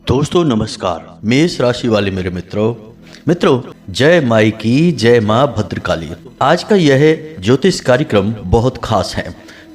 दोस्तों नमस्कार। मेष राशि वाले मेरे मित्रों जय माई की जय माँ भद्रकाली। आज का यह ज्योतिष कार्यक्रम बहुत खास है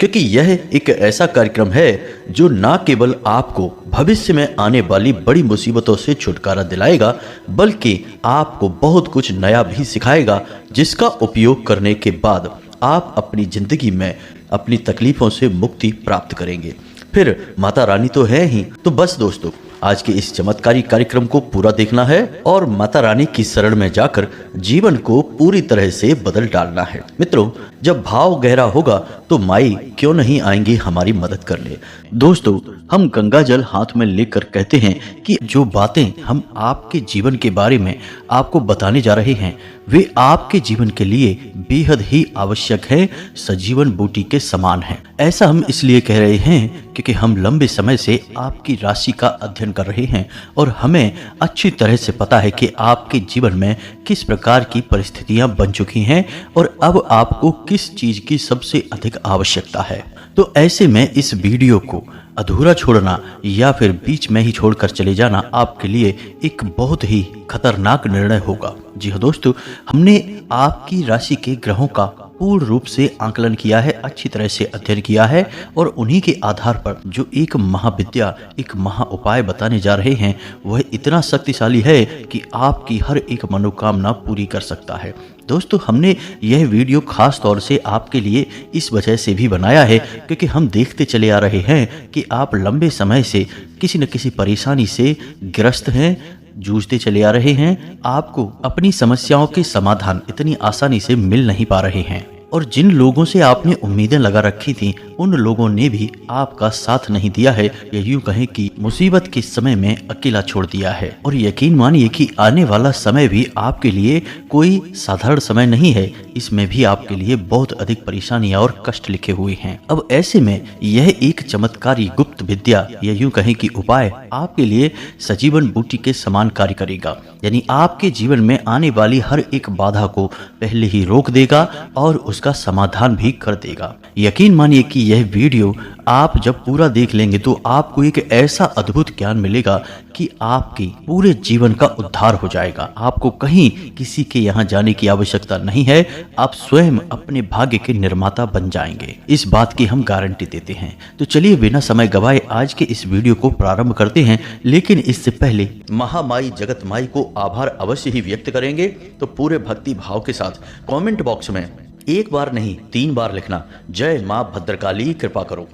क्योंकि यह एक ऐसा कार्यक्रम है जो न केवल आपको भविष्य में आने वाली बड़ी मुसीबतों से छुटकारा दिलाएगा बल्कि आपको बहुत कुछ नया भी सिखाएगा, जिसका उपयोग करने के बाद आप अपनी जिंदगी में अपनी तकलीफों से मुक्ति प्राप्त करेंगे। फिर माता रानी तो है ही, तो बस दोस्तों आज के इस चमत्कारी कार्यक्रम को पूरा देखना है और माता रानी की शरण में जाकर जीवन को पूरी तरह से बदल डालना है। मित्रों, जब भाव गहरा होगा तो माई क्यों नहीं आएंगी हमारी मदद करने। दोस्तों, हम गंगा जल हाथ में लेकर कहते हैं कि जो बातें हम आपके जीवन के बारे में आपको बताने जा रहे हैं वे आपके जीवन के लिए बेहद ही आवश्यक है, सजीवन बूटी के समान है। ऐसा हम इसलिए कह रहे हैं क्योंकि हम लंबे समय से आपकी राशि का अध्ययन कर रहे हैं और हमें अच्छी तरह से पता है कि आपके जीवन में किस प्रकार की परिस्थितियां बन चुकी हैं और अब आपको किस चीज की सबसे अधिक आवश्यकता है। तो ऐसे में इस वीडियो को अधूरा छोड़ना या फिर बीच में ही छोड़कर चले जाना आपके लिए एक बहुत ही खतरनाक निर्णय होगा। जी हाँ दोस्तों, हमने आपकी राशि के ग्रहों का पूर्ण रूप से आकलन किया है, अच्छी तरह से अध्ययन किया है और उन्हीं के आधार पर जो एक महाविद्या, एक महा उपाय बताने जा रहे हैं वह इतना शक्तिशाली है कि आपकी हर एक मनोकामना पूरी कर सकता है। दोस्तों, हमने यह वीडियो खास तौर से आपके लिए इस वजह से भी बनाया है क्योंकि हम देखते चले आ रहे हैं कि आप लंबे समय से किसी न किसी परेशानी से ग्रस्त हैं, जूझते चले आ रहे हैं। आपको अपनी समस्याओं के समाधान इतनी आसानी से मिल नहीं पा रहे हैं और जिन लोगों से आपने उम्मीदें लगा रखी थी उन लोगों ने भी आपका साथ नहीं दिया है, या यूं कहें कि मुसीबत के समय में अकेला छोड़ दिया है। और यकीन मानिए कि आने वाला समय भी आपके लिए कोई साधारण समय नहीं है, इसमें भी आपके लिए बहुत अधिक परेशानियां और कष्ट लिखे हुए हैं। अब ऐसे में यह एक चमत्कारी गुप्त विद्या या यूं कहें कि उपाय आपके लिए सजीवन बूटी के समान कार्य करेगा, यानी आपके जीवन में आने वाली हर एक बाधा को पहले ही रोक देगा और उसका समाधान भी कर देगा। यकीन मानिए कि यह वीडियो आप जब पूरा देख लेंगे तो आपको एक ऐसा अद्भुत ज्ञान मिलेगा कि आपके पूरे जीवन का उद्धार हो जाएगा। आपको कहीं किसी के यहाँ जाने की आवश्यकता नहीं है, आप स्वयं अपने भाग्य के निर्माता बन जाएंगे, इस बात की हम गारंटी देते हैं। तो चलिए बिना समय गवाए आज के इस वीडियो को प्रारंभ करते हैं, लेकिन इससे पहले महामाई जगत माई को आभार अवश्य ही व्यक्त करेंगे। तो पूरे भक्ति भाव के साथ कमेंट बॉक्स में एक बार नहीं 3 बार लिखना, जय माँ भद्रकाली कृपा करो।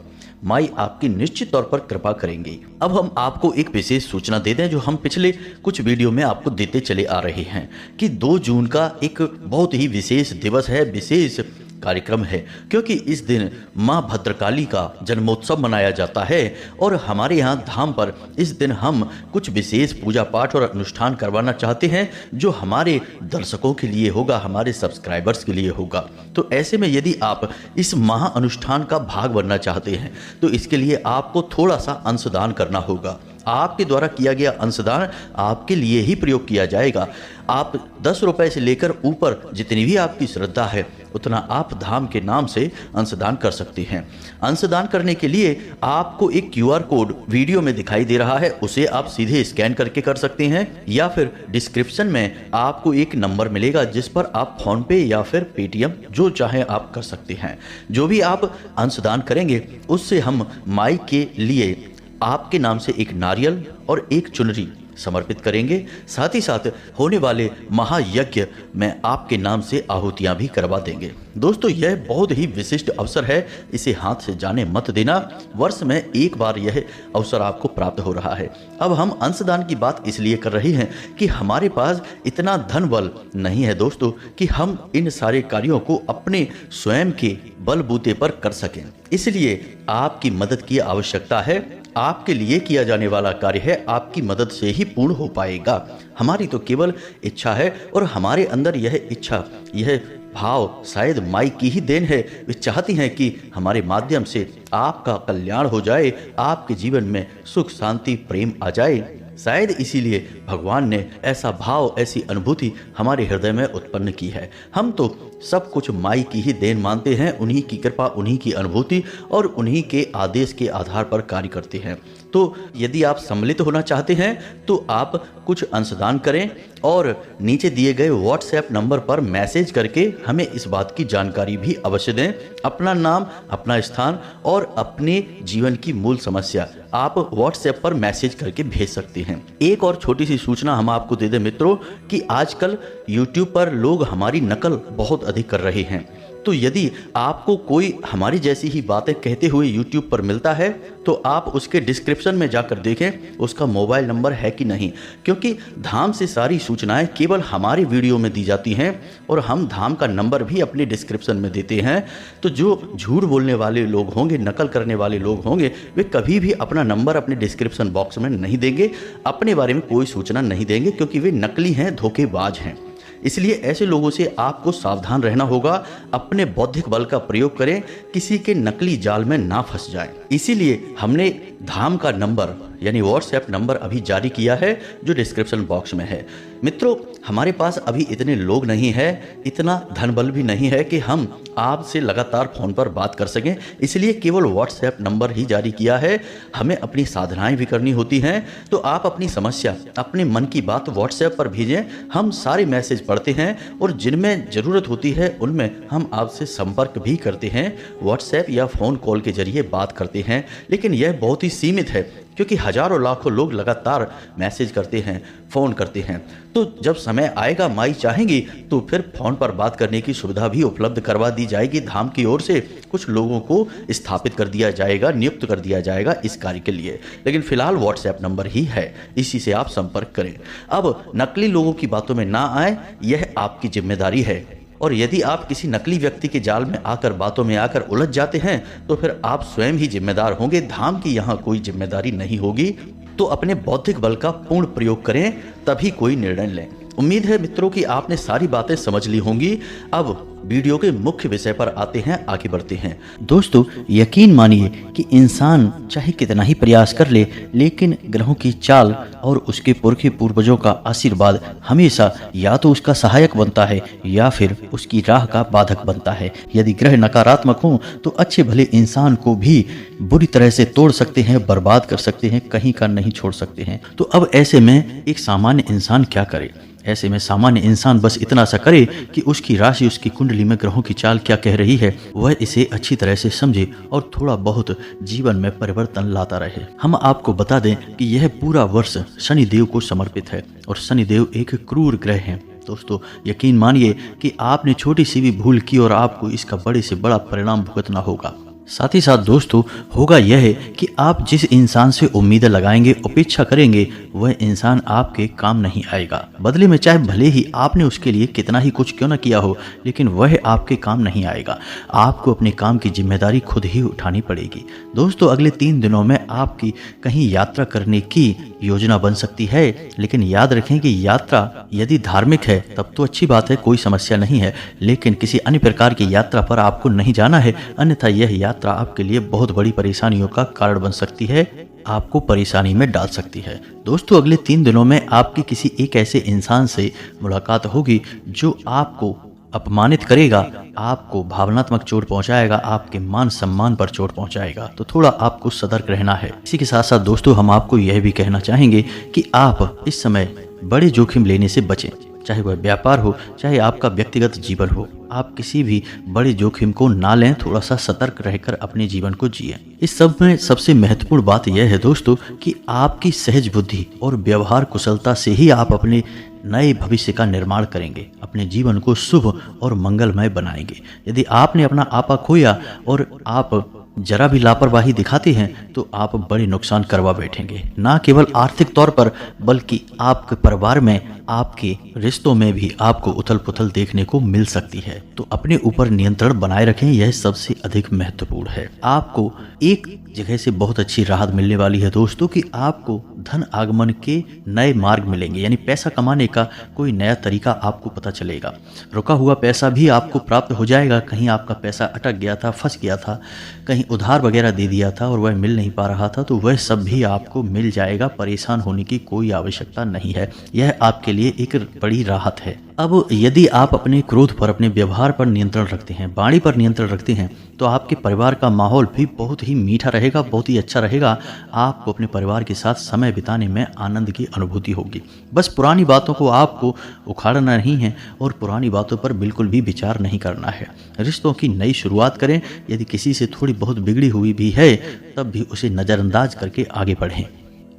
माई आपकी निश्चित तौर पर कृपा करेंगे। अब हम आपको एक विशेष सूचना दे दें जो हम पिछले कुछ वीडियो में आपको देते चले आ रहे हैं कि 2 जून का एक बहुत ही विशेष दिवस है, विशेष कार्यक्रम है, क्योंकि इस दिन माँ भद्रकाली का जन्मोत्सव मनाया जाता है और हमारे यहाँ धाम पर इस दिन हम कुछ विशेष पूजा पाठ और अनुष्ठान करवाना चाहते हैं जो हमारे दर्शकों के लिए होगा, हमारे सब्सक्राइबर्स के लिए होगा। तो ऐसे में यदि आप इस महा अनुष्ठान का भाग बनना चाहते हैं तो इसके लिए आपको थोड़ा सा अंशदान करना होगा। आपके द्वारा किया गया अंशदान आपके लिए ही प्रयोग किया जाएगा। आप 10 रुपए से लेकर ऊपर जितनी भी आपकी श्रद्धा है उतना आप धाम के नाम से अंशदान कर सकते हैं। अंशदान करने के लिए आपको एक QR कोड वीडियो में दिखाई दे रहा है, उसे आप सीधे स्कैन करके कर सकते हैं या फिर डिस्क्रिप्शन में आपको एक नंबर मिलेगा जिस पर आप फोन पे या फिर पेटीएम जो चाहे आप कर सकते हैं। जो भी आप अंशदान करेंगे उससे हम माई के लिए आपके नाम से एक नारियल और एक चुनरी समर्पित करेंगे। साथ ही साथ होने वाले महायज्ञ में आपके नाम से आहुतियां भी करवा देंगे। दोस्तों, यह बहुत ही विशिष्ट अवसर है, इसे हाथ से जाने मत देना। वर्ष में एक बार यह अवसर आपको प्राप्त हो रहा है। अब हम अंशदान की बात इसलिए कर रहे हैं कि हमारे पास इतना धन बल नहीं है दोस्तों कि हम इन सारे कार्यों को अपने स्वयं के बलबूते पर कर सकें। इसलिए आपकी मदद की आवश्यकता है। आपके लिए किया जाने वाला कार्य है आपकी मदद से ही पूर्ण हो पाएगा। हमारी तो केवल इच्छा है और हमारे अंदर यह इच्छा, यह भाव शायद माई की ही देन है। वे चाहती हैं कि हमारे माध्यम से आपका कल्याण हो जाए, आपके जीवन में सुख शांति प्रेम आ जाए। शायद इसीलिए भगवान ने ऐसा भाव, ऐसी अनुभूति हमारे हृदय में उत्पन्न की है। हम तो सब कुछ माई की ही देन मानते हैं, उन्हीं की कृपा, उन्हीं की अनुभूति और उन्हीं के आदेश के आधार पर कार्य करते हैं। तो यदि आप सम्मिलित होना चाहते हैं तो आप कुछ अंशदान करें और नीचे दिए गए व्हाट्सएप नंबर पर मैसेज करके हमें इस बात की जानकारी भी अवश्य दें। अपना नाम, अपना स्थान और अपने जीवन की मूल समस्या आप व्हाट्सएप पर मैसेज करके भेज सकते हैं। एक और छोटी सी सूचना हम आपको दे दें मित्रों कि आजकल यूट्यूब पर लोग हमारी नकल बहुत अधिक कर रहे हैं। तो यदि आपको कोई हमारी जैसी ही बातें कहते हुए YouTube पर मिलता है तो आप उसके डिस्क्रिप्शन में जाकर देखें उसका मोबाइल नंबर है कि नहीं, क्योंकि धाम से सारी सूचनाएं केवल हमारी वीडियो में दी जाती हैं और हम धाम का नंबर भी अपने डिस्क्रिप्शन में देते हैं। तो जो झूठ बोलने वाले लोग होंगे, नकल करने वाले लोग होंगे, वे कभी भी अपना नंबर अपने डिस्क्रिप्शन बॉक्स में नहीं देंगे, अपने बारे में कोई सूचना नहीं देंगे, क्योंकि वे नकली हैं, धोखेबाज हैं। इसलिए ऐसे लोगों से आपको सावधान रहना होगा। अपने बौद्धिक बल का प्रयोग करें, किसी के नकली जाल में ना फंस जाएं। इसीलिए हमने धाम का नंबर यानी व्हाट्सएप नंबर अभी जारी किया है जो डिस्क्रिप्शन बॉक्स में है। मित्रों, हमारे पास अभी इतने लोग नहीं है, इतना धन बल भी नहीं है कि हम आपसे लगातार फ़ोन पर बात कर सकें, इसलिए केवल व्हाट्सएप नंबर ही जारी किया है। हमें अपनी साधनाएं भी करनी होती हैं, तो आप अपनी समस्या, अपने मन की बात व्हाट्सएप पर भेजें। हम सारे मैसेज पढ़ते हैं और जिनमें ज़रूरत होती है उनमें हम आपसे संपर्क भी करते हैं, व्हाट्सएप या फ़ोन कॉल के जरिए बात करते हैं। लेकिन यह बहुत ही सीमित है, क्योंकि हजारों लाखों लोग लगातार मैसेज करते हैं, फ़ोन करते हैं। तो जब समय आएगा, माई चाहेंगी तो फिर फ़ोन पर बात करने की सुविधा भी उपलब्ध करवा दी जाएगी। धाम की ओर से कुछ लोगों को स्थापित कर दिया जाएगा, नियुक्त कर दिया जाएगा इस कार्य के लिए। लेकिन फिलहाल व्हाट्सएप नंबर ही है, इसी से आप संपर्क करें। अब नकली लोगों की बातों में ना आए, यह आपकी जिम्मेदारी है। और यदि आप किसी नकली व्यक्ति के जाल में आकर, बातों में आकर उलझ जाते हैं तो फिर आप स्वयं ही जिम्मेदार होंगे, धाम की यहाँ कोई जिम्मेदारी नहीं होगी। तो अपने बौद्धिक बल का पूर्ण प्रयोग करें, तभी कोई निर्णय लें। उम्मीद है मित्रों कि आपने सारी बातें समझ ली होंगी। अब वीडियो के मुख्य विषय पर आते हैं, आगे बढ़ते हैं। दोस्तों, यकीन मानिए कि इंसान चाहे कितना ही प्रयास कर ले, लेकिन ग्रहों की चाल और उसके पुरखे पूर्वजों का आशीर्वाद हमेशा या तो उसका सहायक बनता है या फिर उसकी राह का बाधक बनता है। यदि ग्रह नकारात्मक हों तो अच्छे भले इंसान को भी बुरी तरह से तोड़ सकते हैं, बर्बाद कर सकते हैं, कहीं का नहीं छोड़ सकते हैं। तो अब ऐसे में एक सामान्य इंसान क्या करे? ऐसे में सामान्य इंसान बस इतना सा करे कि उसकी राशि, उसकी कुंडली में ग्रहों की चाल क्या कह रही है, वह इसे अच्छी तरह से समझे और थोड़ा बहुत जीवन में परिवर्तन लाता रहे। हम आपको बता दें कि यह पूरा वर्ष शनि देव को समर्पित है और शनि देव एक क्रूर ग्रह हैं। दोस्तों, यकीन मानिए कि आपने छोटी सी भी भूल की और आपको इसका बड़े से बड़ा परिणाम भुगतना होगा। साथ ही साथ दोस्तों, होगा यह है कि आप जिस इंसान से उम्मीदें लगाएंगे, अपेक्षा करेंगे, वह इंसान आपके काम नहीं आएगा। बदले में चाहे भले ही आपने उसके लिए कितना ही कुछ क्यों न किया हो, लेकिन वह आपके काम नहीं आएगा। आपको अपने काम की जिम्मेदारी खुद ही उठानी पड़ेगी। दोस्तों, अगले 3 दिनों में आपकी कहीं यात्रा करने की योजना बन सकती है, लेकिन याद रखें कि यात्रा यदि धार्मिक है तब तो अच्छी बात है, कोई समस्या नहीं है। लेकिन किसी अन्य प्रकार की यात्रा पर आपको नहीं जाना है, अन्यथा यह यात्रा आपके लिए बहुत बड़ी परेशानियों का कारण बन सकती है, आपको परेशानी में डाल सकती है। दोस्तों, अगले 3 दिनों में आपकी किसी एक ऐसे इंसान से मुलाकात होगी जो आपको अपमानित करेगा, आपको भावनात्मक चोट पहुंचाएगा, आपके मान सम्मान पर चोट पहुंचाएगा। तो थोड़ा आपको सतर्क रहना है। इसी के साथ साथ दोस्तों, हम आपको यह भी कहना चाहेंगे कि आप इस समय बड़े जोखिम लेने से बचें, चाहे वह व्यापार हो, चाहे आपका व्यक्तिगत जीवन हो। आप किसी भी बड़े जोखिम को ना लें, थोड़ा सा सतर्क रहकर अपने जीवन को जिएं। इस सब में सबसे महत्वपूर्ण बात यह है दोस्तों कि आपकी सहज बुद्धि और व्यवहार कुशलता से ही आप अपने नए भविष्य का निर्माण करेंगे, अपने जीवन को शुभ और मंगलमय बनाएंगे। यदि आपने अपना आपा खोया और आप जरा भी लापरवाही दिखाते हैं तो आप बड़े नुकसान करवा बैठेंगे, ना केवल आर्थिक तौर पर बल्कि आपके परिवार में, आपके रिश्तों में भी आपको उथल पुथल देखने को मिल सकती है। तो अपने ऊपर नियंत्रण बनाए रखें, यह सबसे अधिक महत्वपूर्ण है। आपको एक जगह से बहुत अच्छी राहत मिलने वाली है दोस्तों कि आपको धन आगमन के नए मार्ग मिलेंगे, यानी पैसा कमाने का कोई नया तरीका आपको पता चलेगा। रुका हुआ पैसा भी आपको प्राप्त हो जाएगा। कहीं आपका पैसा अटक गया था, फंस गया था, कहीं उधार वगैरह दे दिया था और वह मिल नहीं पा रहा था, तो वह सब भी आपको मिल जाएगा। परेशान होने की कोई आवश्यकता नहीं है। यह आपके लिए एक बड़ी राहत है। अब यदि आप अपने क्रोध पर, अपने व्यवहार पर नियंत्रण रखते हैं, वाणी पर नियंत्रण रखते हैं, तो आपके परिवार का माहौल भी बहुत ही मीठा रहेगा, बहुत ही अच्छा रहेगा। आपको अपने परिवार के साथ समय बिताने में आनंद की अनुभूति होगी। बस पुरानी बातों को आपको उखाड़ना नहीं है और पुरानी बातों पर बिल्कुल भी विचार नहीं करना है। रिश्तों की नई शुरुआत करें। यदि किसी से थोड़ी बहुत बिगड़ी हुई भी है, तब भी उसे नज़रअंदाज करके आगे बढ़ें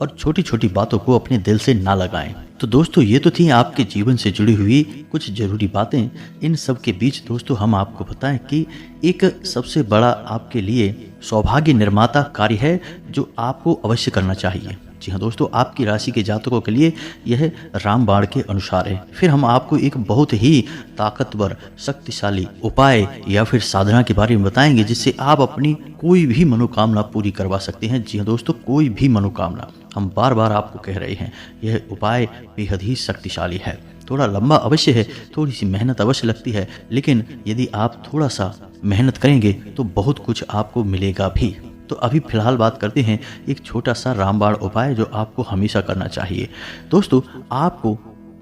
और छोटी छोटी बातों को अपने दिल से ना लगाएं। तो दोस्तों, ये तो थी आपके जीवन से जुड़ी हुई कुछ जरूरी बातें। इन सब के बीच दोस्तों हम आपको बताएं कि एक सबसे बड़ा आपके लिए सौभाग्य निर्माता कार्य है जो आपको अवश्य करना चाहिए। जी हाँ दोस्तों, आपकी राशि के जातकों के लिए यह रामबाण के अनुसार है। फिर हम आपको एक बहुत ही ताकतवर, शक्तिशाली उपाय या फिर साधना के बारे में बताएंगे जिससे आप अपनी कोई भी मनोकामना पूरी करवा सकते हैं। जी हाँ दोस्तों, कोई भी मनोकामना। हम बार बार आपको कह रहे हैं, यह उपाय बेहद ही शक्तिशाली है। थोड़ा लंबा अवश्य है, थोड़ी सी मेहनत अवश्य लगती है, लेकिन यदि आप थोड़ा सा मेहनत करेंगे तो बहुत कुछ आपको मिलेगा भी। तो अभी फिलहाल बात करते हैं एक छोटा सा रामबाण उपाय जो आपको हमेशा करना चाहिए। दोस्तों, आपको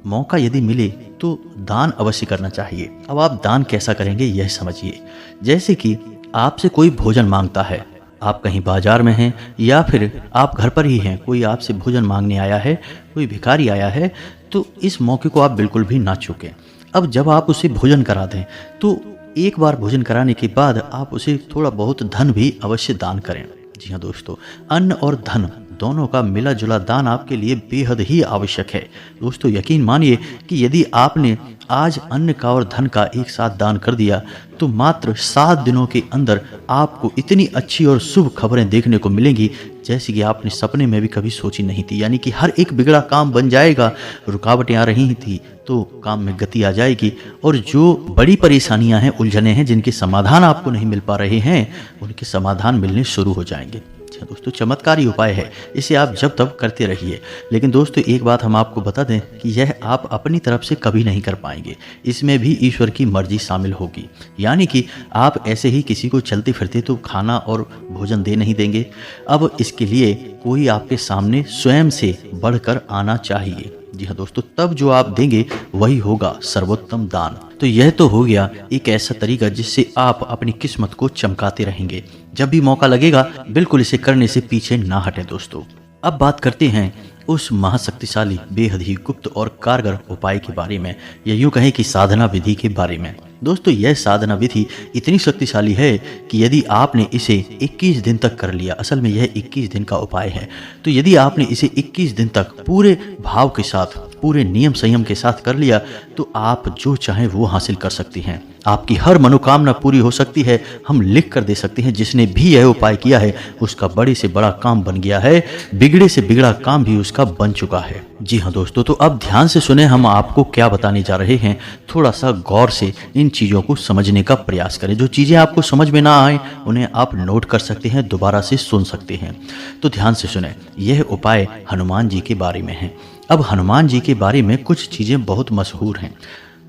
मौका यदि मिले तो दान अवश्य करना चाहिए। अब आप दान कैसा करेंगे यह समझिए। जैसे कि आपसे कोई भोजन मांगता है, आप कहीं बाजार में हैं या फिर आप घर पर ही हैं, कोई आपसे भोजन मांगने आया है, कोई भिखारी आया है, तो इस मौके को आप बिल्कुल भी ना चूकें। अब जब आप उसे भोजन करा दें तो एक बार भोजन कराने के बाद आप उसे थोड़ा बहुत धन भी अवश्य दान करें। जी हाँ दोस्तों, अन्न और धन दोनों का मिला जुला दान आपके लिए बेहद ही आवश्यक है। दोस्तों, यकीन मानिए कि यदि आपने आज अन्न का और धन का एक साथ दान कर दिया तो मात्र 7 दिनों के अंदर आपको इतनी अच्छी और शुभ खबरें देखने को मिलेंगी जैसे कि आपने सपने में भी कभी सोची नहीं थी। यानी कि हर एक बिगड़ा काम बन जाएगा, रुकावटें आ रही थी तो काम में गति आ जाएगी, और जो बड़ी परेशानियां हैं, उलझने हैं, जिनके समाधान आपको नहीं मिल पा रहे हैं, उनके समाधान मिलने शुरू हो जाएंगे। दोस्तों, चमत्कारी उपाय है, इसे आप जब तब करते रहिए। लेकिन दोस्तों, एक बात हम आपको बता दें कि यह आप अपनी तरफ से कभी नहीं कर पाएंगे, इसमें भी ईश्वर की मर्जी शामिल होगी। यानी कि आप ऐसे ही किसी को चलते फिरते तो खाना और भोजन दे नहीं देंगे। अब इसके लिए कोई आपके सामने स्वयं से बढ़कर आना चाहिए। जी हाँ दोस्तों, तब जो आप देंगे वही होगा सर्वोत्तम दान। तो यह तो हो गया एक ऐसा तरीका जिससे आप अपनी किस्मत को चमकाते रहेंगे। जब भी मौका लगेगा बिल्कुल इसे करने से पीछे ना हटें। दोस्तों, अब बात करते हैं उस महाशक्तिशाली, बेहद ही गुप्त और कारगर उपाय के बारे में, या यूं कहें कि साधना विधि के बारे में। दोस्तों, यह साधना विधि इतनी शक्तिशाली है कि यदि आपने इसे 21 दिन तक कर लिया, असल में यह 21 दिन का उपाय है, तो यदि आपने इसे 21 दिन तक पूरे भाव के साथ, पूरे नियम संयम के साथ कर लिया तो आप जो चाहें वो हासिल कर सकती हैं। आपकी हर मनोकामना पूरी हो सकती है। हम लिख कर दे सकते हैं, जिसने भी यह उपाय किया है उसका बड़े से बड़ा काम बन गया है, बिगड़े से बिगड़ा काम भी उसका बन चुका है। जी हाँ दोस्तों, तो अब ध्यान से सुने, हम आपको क्या बताने जा रहे हैं। थोड़ा सा गौर से इन चीज़ों को समझने का प्रयास करें। जो चीज़ें आपको समझ में ना आए उन्हें आप नोट कर सकते हैं, दोबारा से सुन सकते हैं। तो ध्यान से सुने, यह उपाय हनुमान जी के बारे में है। अब हनुमान जी के बारे में कुछ चीज़ें बहुत मशहूर हैं,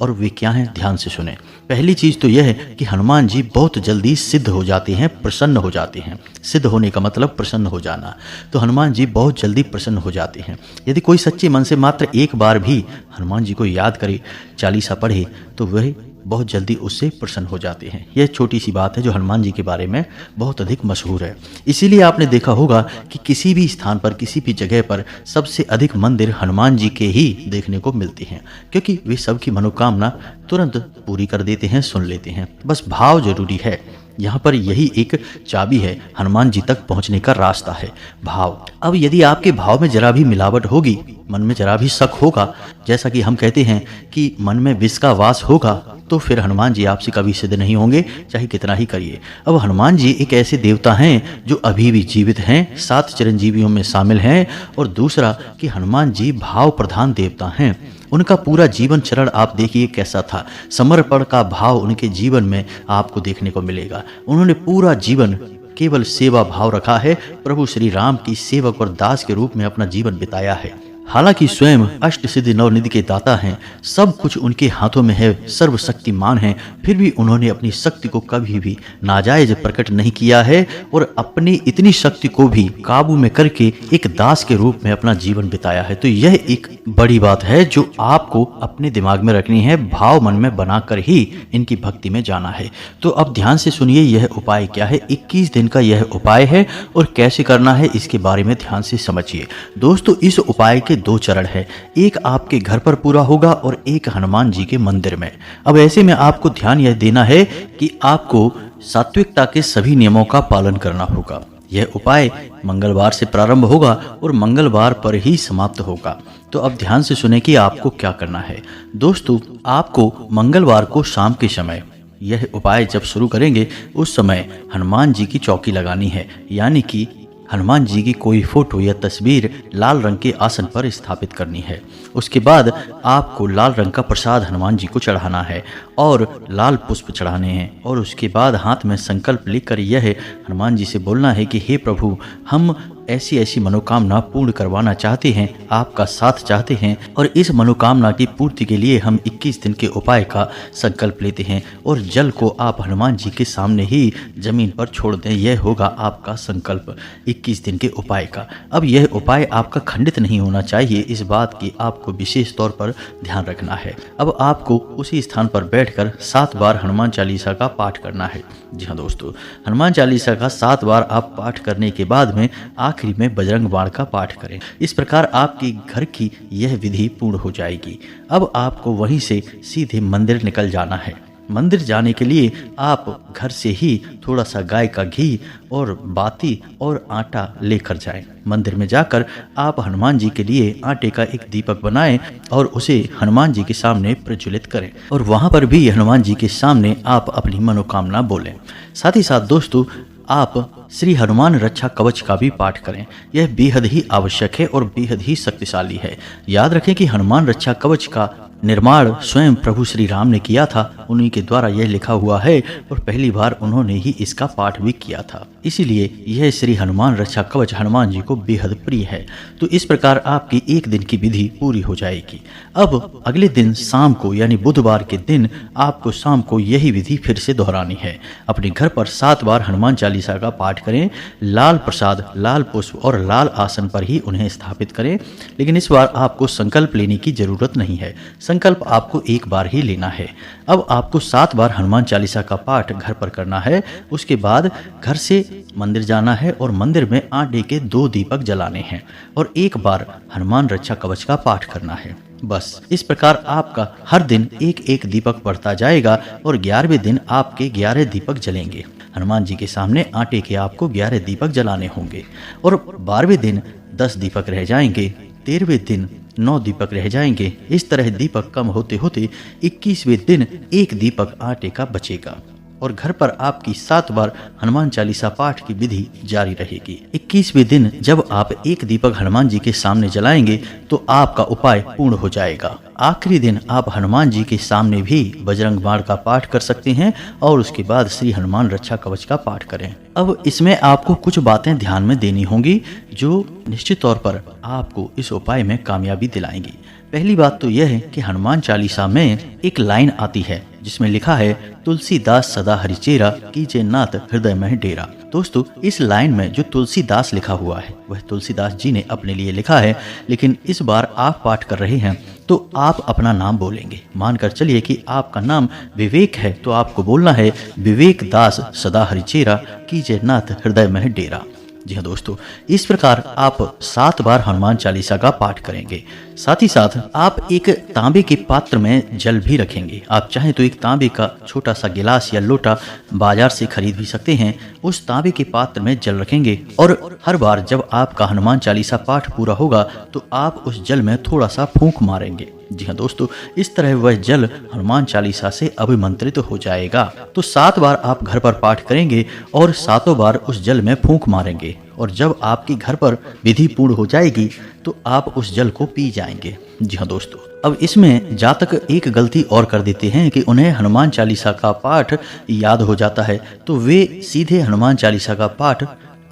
और वे क्या हैं, ध्यान से सुने। पहली चीज़ तो यह है कि हनुमान जी बहुत जल्दी सिद्ध हो जाते हैं, प्रसन्न हो जाते हैं। सिद्ध होने का मतलब प्रसन्न हो जाना। तो हनुमान जी बहुत जल्दी प्रसन्न हो जाते हैं। यदि कोई सच्चे मन से मात्र एक बार भी हनुमान जी को याद करे, चालीसा पढ़े, तो वह बहुत जल्दी उससे प्रसन्न हो जाते हैं। यह छोटी सी बात है जो हनुमान जी के बारे में बहुत अधिक मशहूर है। इसीलिए आपने देखा होगा कि किसी भी स्थान पर, किसी भी जगह पर सबसे अधिक मंदिर हनुमान जी के ही देखने को मिलते हैं, क्योंकि वे सबकी मनोकामना तुरंत पूरी कर देते हैं, सुन लेते हैं। बस भाव जरूरी है। यहाँ पर यही एक चाबी है, हनुमान जी तक पहुँचने का रास्ता है, भाव। अब यदि आपके भाव में जरा भी मिलावट होगी, मन में जरा भी शक होगा, जैसा कि हम कहते हैं कि मन में विष का वास होगा, तो फिर हनुमान जी आपसे कभी सिद्ध नहीं होंगे, चाहे कितना ही करिए। अब हनुमान जी एक ऐसे देवता हैं जो अभी भी जीवित हैं, 7 चिरंजीवियों में शामिल हैं। और दूसरा कि हनुमान जी भाव प्रधान देवता हैं। उनका पूरा जीवन चरण आप देखिए कैसा था, समर्पण का भाव उनके जीवन में आपको देखने को मिलेगा। उन्होंने पूरा जीवन केवल सेवा भाव रखा है, प्रभु श्री राम की सेवक और दास के रूप में अपना जीवन बिताया है। हालांकि स्वयं अष्ट सिद्धि नवनिधि के दाता हैं, सब कुछ उनके हाथों में है, सर्वशक्तिमान हैं, फिर भी उन्होंने अपनी शक्ति को कभी भी नाजायज प्रकट नहीं किया है और अपनी इतनी शक्ति को भी काबू में करके एक दास के रूप में अपना जीवन बिताया है। तो यह एक बड़ी बात है जो आपको अपने दिमाग में रखनी है, भाव मन में बनाकर ही इनकी भक्ति में जाना है। तो अब ध्यान से सुनिए यह उपाय क्या है। 21 दिन का यह उपाय है और कैसे करना है इसके बारे में ध्यान से समझिए। दोस्तों, इस उपाय के 2 चरण है, एक आपके घर पर पूरा होगा और एक हनुमान जी के मंदिर में। अब ऐसे में आपको ध्यान यह देना है कि आपको सात्विकता के सभी नियमों का पालन करना होगा। यह उपाय मंगलवार से प्रारंभ होगा और मंगलवार पर ही समाप्त होगा। तो अब ध्यान से सुने कि आपको क्या करना है। दोस्तों, आपको मंगलवार को शाम के समय यह उपाय जब शुरू करेंगे उस समय हनुमान जी की चौकी लगानी है, यानी कि हनुमान जी की कोई फोटो या तस्वीर लाल रंग के आसन पर स्थापित करनी है। उसके बाद आपको लाल रंग का प्रसाद हनुमान जी को चढ़ाना है और लाल पुष्प चढ़ाने हैं और उसके बाद हाथ में संकल्प लेकर यह हनुमान जी से बोलना है कि हे प्रभु, हम ऐसी ऐसी मनोकामना पूर्ण करवाना चाहते हैं, आपका साथ चाहते हैं और इस मनोकामना की पूर्ति के लिए हम 21 दिन के उपाय का संकल्प लेते हैं और जल को आप हनुमान जी के सामने ही जमीन पर छोड़ दें। यह होगा आपका संकल्प 21 दिन के उपाय का। अब यह उपाय आपका खंडित नहीं होना चाहिए, इस बात की आपको विशेष तौर पर ध्यान रखना है। अब आपको उसी स्थान पर बैठकर 7 बार हनुमान चालीसा का पाठ करना है। जी हाँ दोस्तों, हनुमान चालीसा का 7 बार आप पाठ करने के बाद में आखिरी में बजरंग बाण का पाठ करें। इस प्रकार आपके घर की यह विधि पूर्ण हो जाएगी। अब आपको वहीं से सीधे मंदिर निकल जाना है। मंदिर जाने के लिए आप घर से ही थोड़ा सा गाय का घी और बाती और आटा लेकर जाएं। मंदिर में जाकर आप हनुमान जी के लिए आटे का एक दीपक बनाएं और उसे हनुमान जी के सामने प्रज्वलित करें और वहां पर भी हनुमान जी के सामने आप अपनी मनोकामना बोलें। साथ ही साथ दोस्तों, आप श्री हनुमान रक्षा कवच का भी पाठ करें। यह बेहद ही आवश्यक है और बेहद ही शक्तिशाली है। याद रखें कि हनुमान रक्षा कवच का निर्माण स्वयं प्रभु श्री राम ने किया था, उन्हीं के द्वारा यह लिखा हुआ है और पहली बार उन्होंने ही इसका पाठ भी किया था। इसीलिए यह श्री हनुमान रक्षा कवच हनुमान जी को बेहद प्रिय है। तो इस प्रकार आपकी 1 दिन की विधि पूरी हो जाएगी। अब अगले दिन शाम को यानी बुधवार के दिन आपको शाम को यही विधि फिर से दोहरानी है। अपने घर पर 7 बार हनुमान चालीसा का पाठ करें, लाल प्रसाद, लाल पुष्प और लाल आसन पर ही उन्हें स्थापित करें। लेकिन इस बार आपको संकल्प लेने की जरूरत नहीं है, संकल्प आपको 1 बार ही लेना है। अब आपको 7 बार हनुमान चालीसा का पाठ घर पर करना है। उसके बाद घर से मंदिर जाना है और मंदिर में आटे के 2 दीपक जलाने हैं और 1 बार हनुमान रक्षा कवच का पाठ करना है। बस इस प्रकार आपका हर दिन 1-1 दीपक बढ़ता जाएगा और 11वें दिन आपके 11 दीपक जलेंगे। हनुमान जी के सामने आटे के आपको 11 दीपक जलाने होंगे और 12वें दिन 10 दीपक रह जाएंगे, 13वें दिन 9 दीपक रह जाएंगे। इस तरह दीपक कम होते होते 21वें दिन 1 दीपक आटे का बचेगा और घर पर आपकी 7 बार हनुमान चालीसा पाठ की विधि जारी रहेगी। 21वें दिन जब आप 1 दीपक हनुमान जी के सामने जलाएंगे तो आपका उपाय पूर्ण हो जाएगा। आखिरी दिन आप हनुमान जी के सामने भी बजरंग बाण का पाठ कर सकते हैं और उसके बाद श्री हनुमान रक्षा कवच का पाठ करें। अब इसमें आपको कुछ बातें ध्यान में देनी होंगी जो निश्चित तौर पर आपको इस उपाय में कामयाबी दिलाएंगी। पहली बात तो यह है कि हनुमान चालीसा में एक लाइन आती है जिसमें लिखा है, तुलसीदास सदा हरिचेरा कीजे नाथ हृदय में डेरा। दोस्तों, इस लाइन में जो तुलसीदास लिखा हुआ है वह तुलसीदास जी ने अपने लिए लिखा है, लेकिन इस बार आप पाठ कर रहे हैं तो आप अपना नाम बोलेंगे। मानकर चलिए कि आपका नाम विवेक है तो आपको बोलना है, विवेक दास सदा हरिचेरा कीजे नाथ हृदय में डेरा। जी हाँ दोस्तों, इस प्रकार आप 7 बार हनुमान चालीसा का पाठ करेंगे। साथ ही साथ आप एक तांबे के पात्र में जल भी रखेंगे। आप चाहें तो एक तांबे का छोटा सा गिलास या लोटा बाजार से खरीद भी सकते हैं। उस तांबे के पात्र में जल रखेंगे और हर बार जब आपका हनुमान चालीसा पाठ पूरा होगा तो आप उस जल में थोड़ा सा फूंक मारेंगे। जी हाँ दोस्तों, इस तरह वह जल हनुमान चालीसा से अभिमंत्रित हो जाएगा। तो 7 बार आप घर पर पाठ करेंगे और 7 बार उस जल में फूंक मारेंगे और जब आपके घर पर विधि पूर्ण हो जाएगी तो आप उस जल को पी जाएंगे। जी हाँ दोस्तों, अब इसमें जातक एक गलती और कर देते हैं कि उन्हें हनुमान चालीसा का पाठ याद हो जाता है तो वे सीधे हनुमान चालीसा का पाठ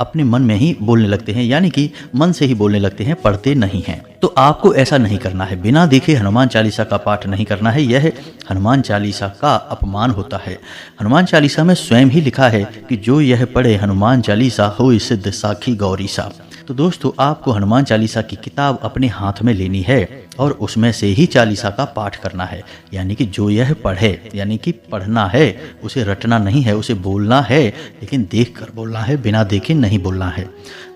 अपने मन में ही बोलने लगते हैं, यानी कि मन से ही बोलने लगते हैं, पढ़ते नहीं हैं। तो आपको ऐसा नहीं करना है। बिना देखे हनुमान चालीसा का पाठ नहीं करना है, यह हनुमान चालीसा का अपमान होता है। हनुमान चालीसा में स्वयं ही लिखा है कि जो यह पढ़े हनुमान चालीसा होय सिद्ध साखी गौरीसा। तो दोस्तों, आपको हनुमान चालीसा की किताब अपने हाथ में लेनी है और उसमें से ही चालीसा का पाठ करना है। यानी कि जो यह पढ़े, यानी कि पढ़ना है, उसे रटना नहीं है, उसे बोलना है, लेकिन देख कर बोलना है, बिना देखे नहीं बोलना है।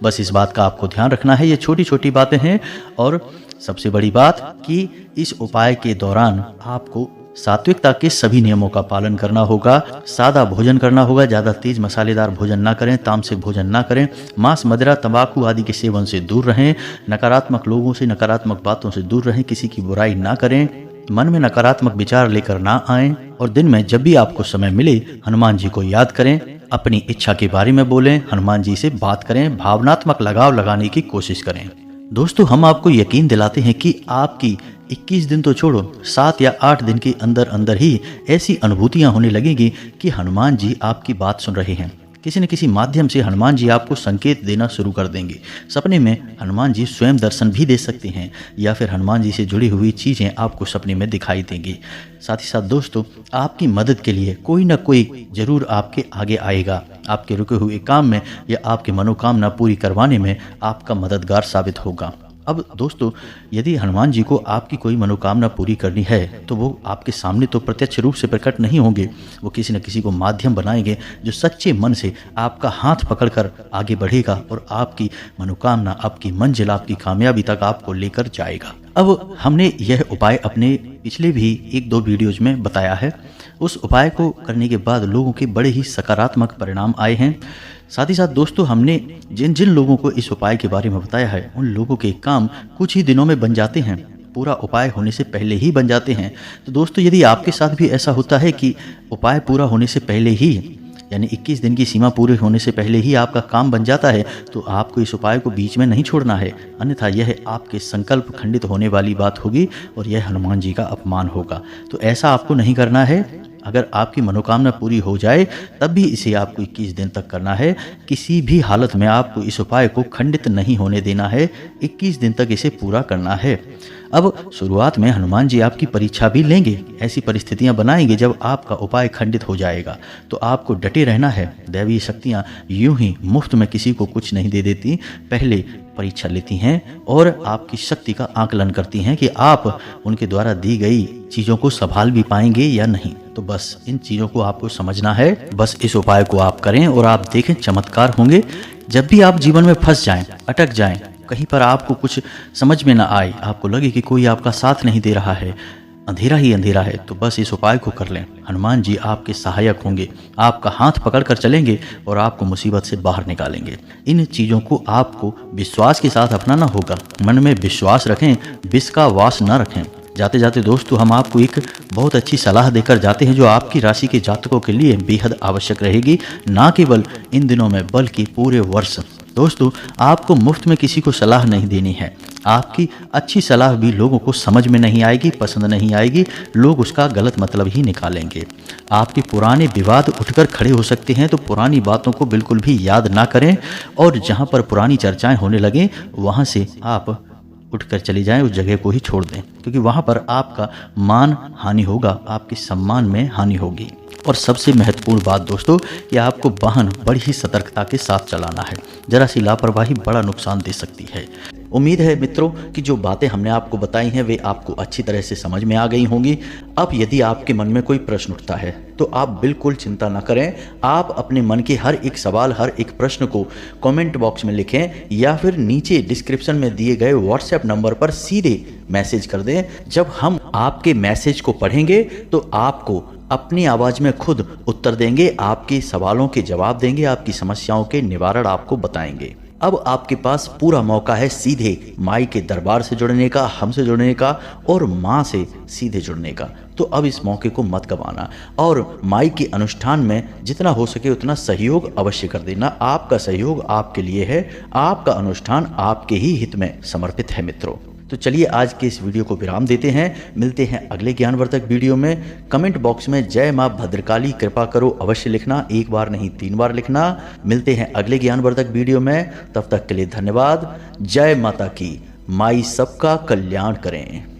बस इस बात का आपको ध्यान रखना है। ये छोटी छोटी बातें हैं। और सबसे बड़ी बात कि इस उपाय के दौरान आपको सात्विकता के सभी नियमों का पालन करना होगा। सादा भोजन करना होगा, ज़्यादा तेज मसालेदार भोजन ना करें, तामसिक भोजन ना करें, मांस, मदिरा, तंबाकू आदि के सेवन से दूर रहें, नकारात्मक लोगों से, नकारात्मक बातों से दूर रहें, किसी की बुराई ना करें, मन में नकारात्मक विचार लेकर ना आएं, और दिन में जब भी आपको समय मिले हनुमान जी को याद करें, अपनी इच्छा के बारे में बोलें, हनुमान जी से बात करें, भावनात्मक लगाव लगाने की कोशिश करें। दोस्तों, हम आपको यकीन दिलाते हैं कि आपकी 21 दिन तो छोड़ो, 7 या 8 दिन के अंदर अंदर ही ऐसी अनुभूतियां होने लगेंगी कि हनुमान जी आपकी बात सुन रहे हैं। किसी न किसी माध्यम से हनुमान जी आपको संकेत देना शुरू कर देंगे। सपने में हनुमान जी स्वयं दर्शन भी दे सकते हैं, या फिर हनुमान जी से जुड़ी हुई चीज़ें आपको सपने में दिखाई देंगी। साथ ही साथ दोस्तों, आपकी मदद के लिए कोई ना कोई जरूर आपके आगे आएगा। आपके रुके हुए काम में या आपकी मनोकामना पूरी करवाने में आपका मददगार साबित होगा। अब दोस्तों, यदि हनुमान जी को आपकी कोई मनोकामना पूरी करनी है तो वो आपके सामने तो प्रत्यक्ष रूप से प्रकट नहीं होंगे। वो किसी न किसी को माध्यम बनाएंगे जो सच्चे मन से आपका हाथ पकड़कर आगे बढ़ेगा और आपकी मनोकामना, आपकी मंजिल, आपकी कामयाबी तक आपको लेकर जाएगा। अब हमने यह उपाय अपने पिछले भी 1-2 वीडियोज में बताया है। उस उपाय को करने के बाद लोगों के बड़े ही सकारात्मक परिणाम आए हैं। साथ ही साथ दोस्तों, हमने जिन जिन लोगों को इस उपाय के बारे में बताया है, उन लोगों के काम कुछ ही दिनों में बन जाते हैं, पूरा उपाय होने से पहले ही बन जाते हैं। तो दोस्तों, यदि आपके साथ भी ऐसा होता है कि उपाय पूरा होने से पहले ही, यानी 21 दिन की सीमा पूरे होने से पहले ही आपका काम बन जाता है, तो आपको इस उपाय को बीच में नहीं छोड़ना है, अन्यथा यह आपके संकल्प खंडित होने वाली बात होगी और यह हनुमान जी का अपमान होगा। तो ऐसा आपको नहीं करना है। अगर आपकी मनोकामना पूरी हो जाए तब भी इसे आपको 21 दिन तक करना है। किसी भी हालत में आपको इस उपाय को खंडित नहीं होने देना है। 21 दिन तक इसे पूरा करना है। अब शुरुआत में हनुमान जी आपकी परीक्षा भी लेंगे, ऐसी परिस्थितियां बनाएंगे जब आपका उपाय खंडित हो जाएगा। तो आपको डटे रहना है। दैवीय शक्तियां यूं ही मुफ्त में किसी को कुछ नहीं दे देती, पहले परीक्षा लेती हैं और आपकी शक्ति का आकलन करती हैं कि आप उनके द्वारा दी गई चीज़ों को संभाल भी पाएंगे या नहीं। तो बस इन चीज़ों को आपको समझना है। बस इस उपाय को आप करें और आप देखें चमत्कार होंगे। जब भी आप जीवन में फंस जाएं, अटक जाएं, कहीं पर आपको कुछ समझ में ना आए, आपको लगे कि कोई आपका साथ नहीं दे रहा है, अंधेरा ही अंधेरा है, तो बस इस उपाय को कर लें। हनुमान जी आपके सहायक होंगे, आपका हाथ पकड़कर चलेंगे और आपको मुसीबत से बाहर निकालेंगे। इन चीज़ों को आपको विश्वास के साथ अपनाना होगा। मन में विश्वास रखें, विष का वास न रखें। जाते जाते दोस्तों, हम आपको एक बहुत अच्छी सलाह देकर जाते हैं जो आपकी राशि के जातकों के लिए बेहद आवश्यक रहेगी, ना केवल इन दिनों में बल्कि पूरे वर्ष। दोस्तों, आपको मुफ्त में किसी को सलाह नहीं देनी है। आपकी अच्छी सलाह भी लोगों को समझ में नहीं आएगी, पसंद नहीं आएगी, लोग उसका गलत मतलब ही निकालेंगे। आपके पुराने विवाद उठकर खड़े हो सकते हैं, तो पुरानी बातों को बिल्कुल भी याद ना करें और जहां पर पुरानी चर्चाएं होने लगें वहां से आप उठकर चले जाएं, उस जगह को ही छोड़ दें, क्योंकि वहां पर आपका मान हानि होगा, आपके सम्मान में हानि होगी। और सबसे महत्वपूर्ण बात दोस्तों, कि आपको वाहन बड़ी ही सतर्कता के साथ चलाना है। जरा सी लापरवाही बड़ा नुकसान दे सकती है। उम्मीद है मित्रों कि जो बातें हमने आपको बताई हैं वे आपको अच्छी तरह से समझ में आ गई होंगी। अब यदि आपके मन में कोई प्रश्न उठता है तो आप बिल्कुल चिंता न करें। आप अपने मन के हर एक सवाल, हर एक प्रश्न को कमेंट बॉक्स में लिखें या फिर नीचे डिस्क्रिप्शन में दिए गए व्हाट्सएप नंबर पर सीधे मैसेज कर दें। जब हम आपके मैसेज को पढ़ेंगे तो आपको अपनी आवाज़ में खुद उत्तर देंगे, आपके सवालों के जवाब देंगे, आपकी समस्याओं के निवारण आपको बताएंगे। अब आपके पास पूरा मौका है सीधे माई के दरबार से जुड़ने का, हमसे जुड़ने का और माँ से सीधे जुड़ने का। तो अब इस मौके को मत गंवाना और माई के अनुष्ठान में जितना हो सके उतना सहयोग अवश्य कर देना। आपका सहयोग आपके लिए है, आपका अनुष्ठान आपके ही हित में समर्पित है मित्रों। तो चलिए आज के इस वीडियो को विराम देते हैं, मिलते हैं अगले ज्ञानवर्धक वीडियो में। कमेंट बॉक्स में जय माँ भद्रकाली कृपा करो अवश्य लिखना, एक बार नहीं 3 बार लिखना। मिलते हैं अगले ज्ञानवर्धक वीडियो में, तब तक के लिए धन्यवाद। जय माता की, माई सबका कल्याण करें।